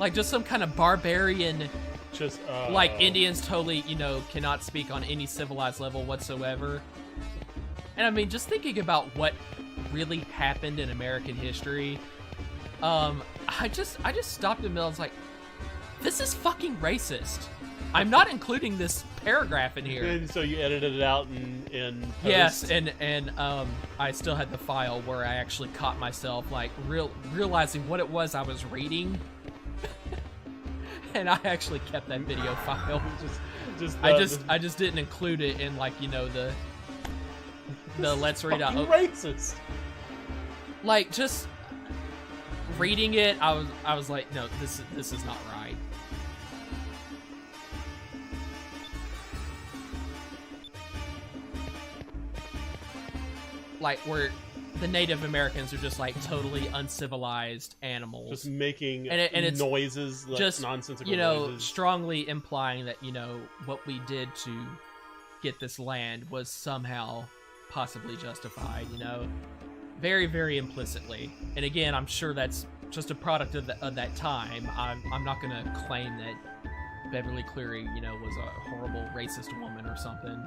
like just some kind of barbarian, just like Indians totally, you know, cannot speak on any civilized level whatsoever. And I mean, just thinking about what really happened in American history, I just stopped in the middle. I was like, this is fucking racist. I'm not including this paragraph in here. And so you edited it out in post? Yes, and I still had the file where I actually caught myself like realizing what it was I was reading, and I actually kept that video file. I just didn't include it in like, you know, the Let's Read out. Racist. Like, just reading it, I was like, no, this is not right. Like, where the Native Americans are just like totally uncivilized animals, just making and it's noises, like just nonsensical, you know, noises. strongly implying that, you know, what we did to get this land was somehow possibly justified, you know, very, very implicitly. And again, I'm sure that's just a product of that time. I'm not gonna claim that Beverly Cleary, you know, was a horrible racist woman or something.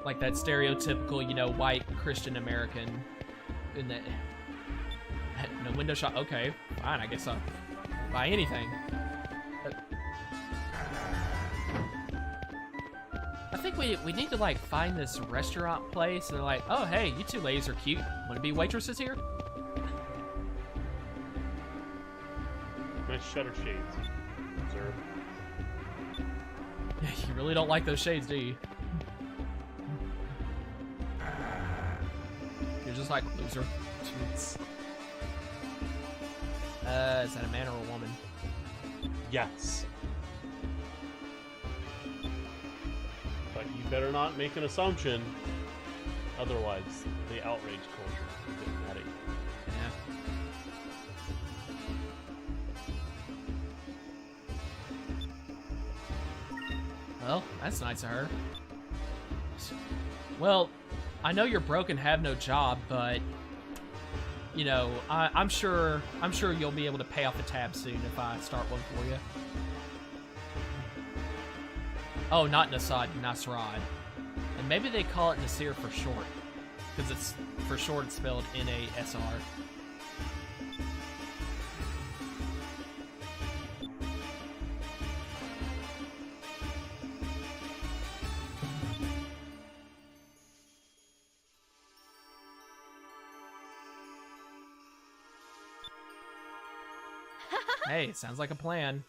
Like that stereotypical, you know, white Christian American in that no window shop. Okay, fine, I guess I'll buy anything. I think we need to like find this restaurant place. And they're like, oh hey, you two ladies are cute. Want to be waitresses here? Nice shutter shades. Observe. You really don't like those shades, do you? He's like, loser. Is that a man or a woman? Yes. But you better not make an assumption. Otherwise, the outrage culture will get mad at you. Yeah. Well, that's nice of her. Well, I know you're broke and have no job, but you know, I'm sure you'll be able to pay off the tab soon if I start one for you. Oh, not Nasad, Nasrad. And maybe they call it Nasir for short, because it's for short it's spelled N-A-S-R. Hey, sounds like a plan.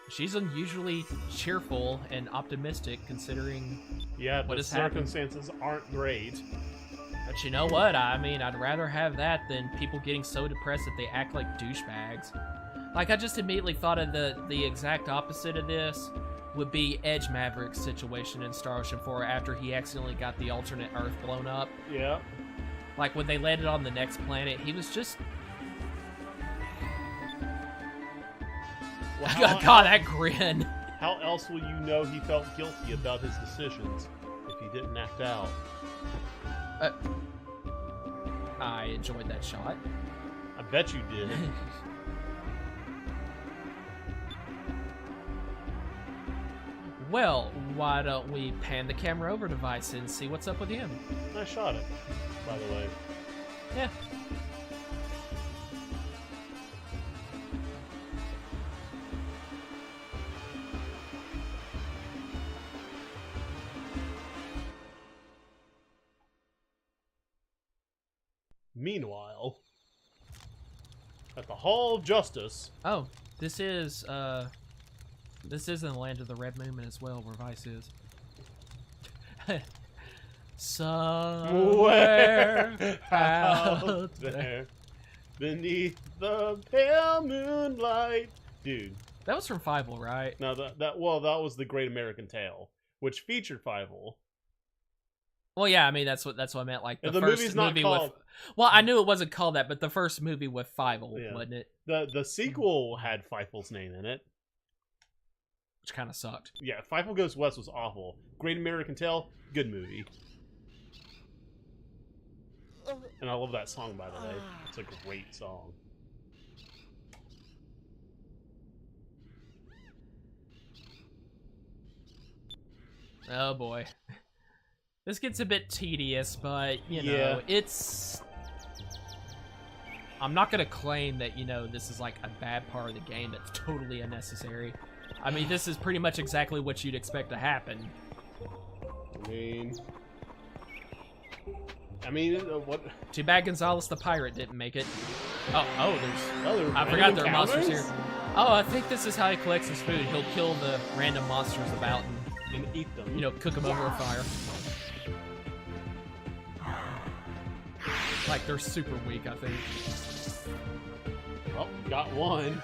She's unusually cheerful and optimistic considering Yeah, what the has happened. circumstances aren't great. But you know what? I mean, I'd rather have that than people getting so depressed that they act like douchebags. Like, I just immediately thought of the exact opposite of this would be Edge Maverick's situation in Star Ocean 4 after he accidentally got the alternate Earth blown up. Yeah. Like, when they landed on the next planet, he was just... Well, God, that grin. How else will you know he felt guilty about his decisions if he didn't act out? I enjoyed that shot. I bet you did. Well, why don't we pan the camera over to Vice and see what's up with him? I shot it, by the way. Yeah. Meanwhile, at the Hall of Justice. Oh, this is in the land of the Red Moon as well, where Vice is. Somewhere out there. Beneath the pale moonlight. Dude. That was from Fievel, right? No, that was the Great American Tale, which featured Fievel. Well, yeah, I mean that's what I meant. Like the first movie's not movie called. Well, I knew it wasn't called that, but the first movie with Fievel, Yeah. wasn't it? The sequel had Fievel's name in it. Which kind of sucked. Yeah, Fievel Goes West was awful. Great American Tale, good movie. And I love that song, by the way. It's a great song. Oh boy. This gets a bit tedious, but, you know, Yeah. it's... I'm not going to claim that, you know, this is like a bad part of the game that's totally unnecessary. I mean, this is pretty much exactly what you'd expect to happen. I mean, what? Too bad Gonzalez the Pirate didn't make it. Oh, there's... There I forgot there are monsters here. Oh, I think this is how he collects his food. He'll kill the random monsters about And eat them. and, you know, cook them over a fire. Like, they're super weak, I think. Oh, got one.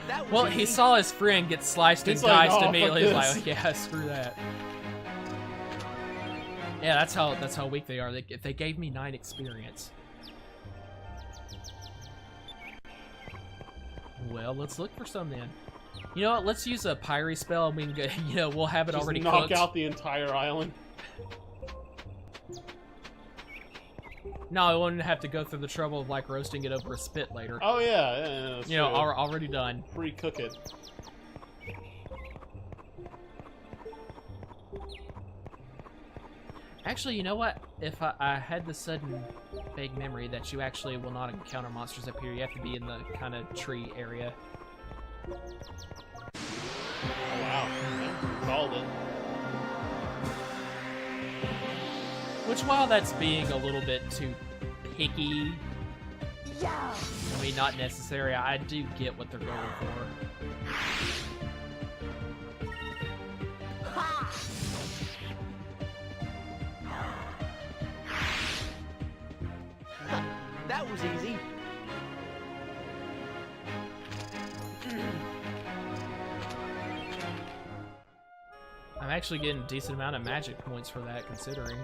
That was Well, he easy. saw his friend get sliced and He's like, diced "Oh, immediately. fuck He's this." like, yeah, screw that. Yeah, that's how weak they are. They gave me 9 experience. Well, let's look for some then. You know what? Let's use a Pyre spell and we can get, you know, we'll have it Just already knock cooked. out the entire island. No, I wouldn't have to go through the trouble of like roasting it over a spit later. Oh yeah, that's You know, true. already done. Pre-cook it. Actually, you know what? If I had the sudden vague memory that you actually will not encounter monsters up here, you have to be in the kind of tree area. Oh wow, yeah, called it. Which, while that's being a little bit too picky, Yeah. I mean, not necessary, I do get what they're going for. Ha! was easy. I'm actually getting a decent amount of magic points for that, considering.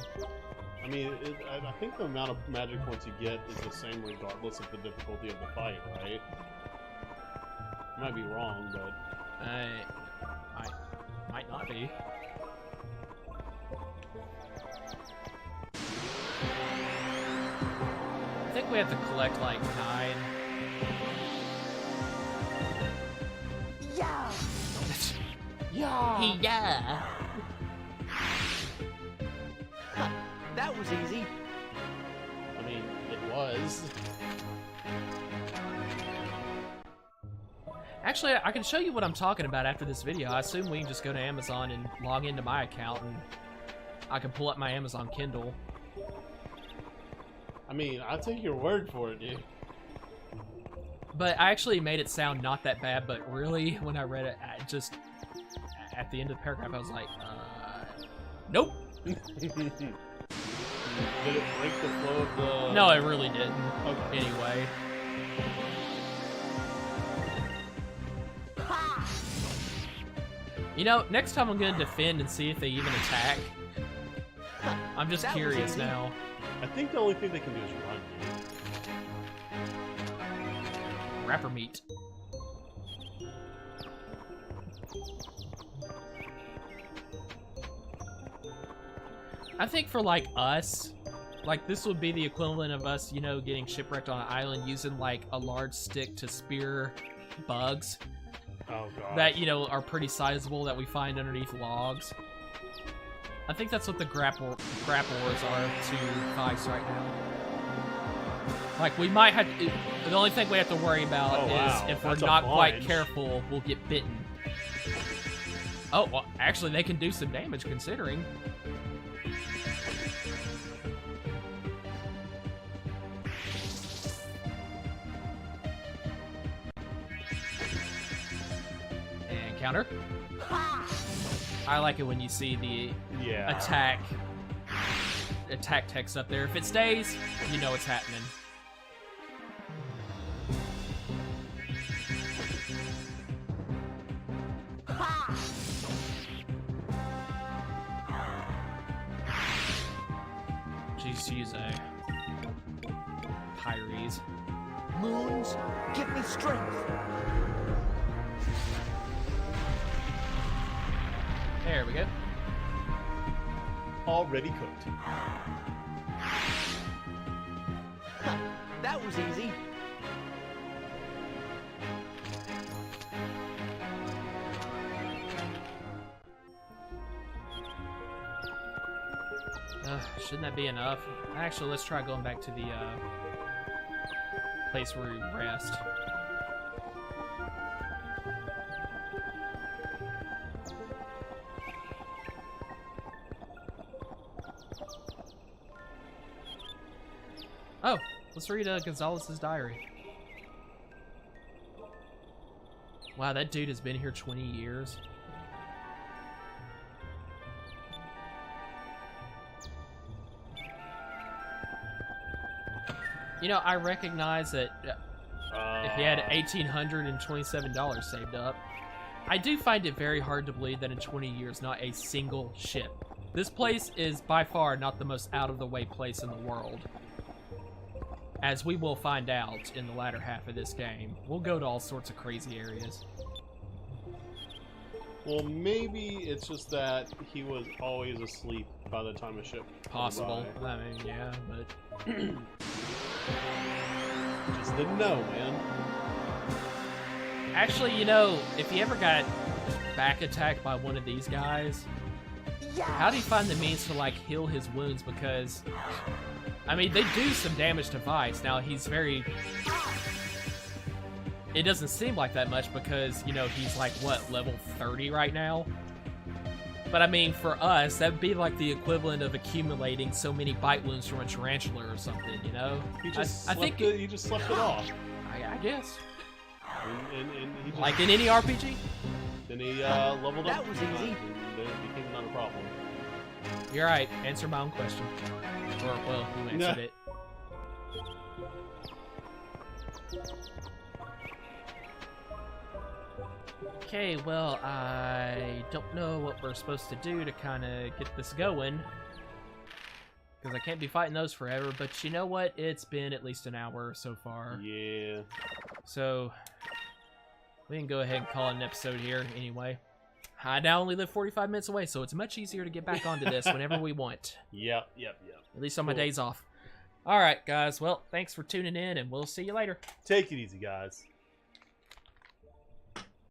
I mean, I think the amount of magic points you get is the same regardless of the difficulty of the fight, right? I might be wrong, but... I might not be. I think we have to collect, like, 9. Yeah. Yeah! Yeah! That was easy. I mean, it was. Actually, I can show you what I'm talking about after this video. I assume we can just go to Amazon and log into my account, and I can pull up my Amazon Kindle. I mean, I'll take your word for it, dude. But I actually made it sound not that bad, but really, when I read it, I just... At the end of the paragraph, I was like, nope. Did it break the flow of the... No, it really didn't. Okay. Anyway. You know, next time I'm gonna defend and see if they even attack. I'm just That was curious easy. now. I think the only thing they can do is run, dude. Rapper meat. I think for, like, us, like, this would be the equivalent of us, you know, getting shipwrecked on an island using, like, a large stick to spear bugs Oh, God. that, you know, are pretty sizable that we find underneath logs. I think that's what the grapplers are to Vice right now. Like, we might have to, the only thing we have to worry about Oh, wow. is if we're That's a not quite bunch. careful, we'll get bitten. Oh, well, actually, they can do some damage considering. And counter. I like it when you see the Yeah. attack text up there. If it stays, you know it's happening. Jeez, use a Pyres. Moons, give me strength. There we go. Already cooked. That was easy. Shouldn't that be enough? Actually, let's try going back to the place where we rest. Oh, let's read Gonzalez's diary. Wow, that dude has been here 20 years. You know, I recognize that if he had $1,827 saved up, I do find it very hard to believe that in 20 years, not a single ship. This place is by far not the most out-of-the-way place in the world. As we will find out in the latter half of this game. We'll go to all sorts of crazy areas. Well, maybe it's just that he was always asleep by the time a ship came Possible. by. I mean, yeah, but... Just didn't know, man. Actually, you know, if he ever got back attacked by one of these guys, how do you find the means to, like, heal his wounds? Because, I mean, they do some damage to Vice. Now, he's very... It doesn't seem like that much because, you know, he's, like, what, level 30 right now? But, I mean, for us, that would be, like, the equivalent of accumulating so many bite wounds from a tarantula or something, you know? He just I slept think... it, he just slept it off. I guess. And he just, Like in any RPG? then he leveled up. That was easy. And then it became not a problem. You're right. Answer my own question. Or, well, you answered it. Okay, well, I don't know what we're supposed to do to kind of get this going. Because I can't be fighting those forever, but you know what? It's been at least an hour so far. Yeah. So, we can go ahead and call it an episode here anyway. I now only live 45 minutes away, so it's much easier to get back onto this whenever we want. Yep. At least on my days off. Alright, guys. Well, thanks for tuning in, and we'll see you later. Take it easy, guys.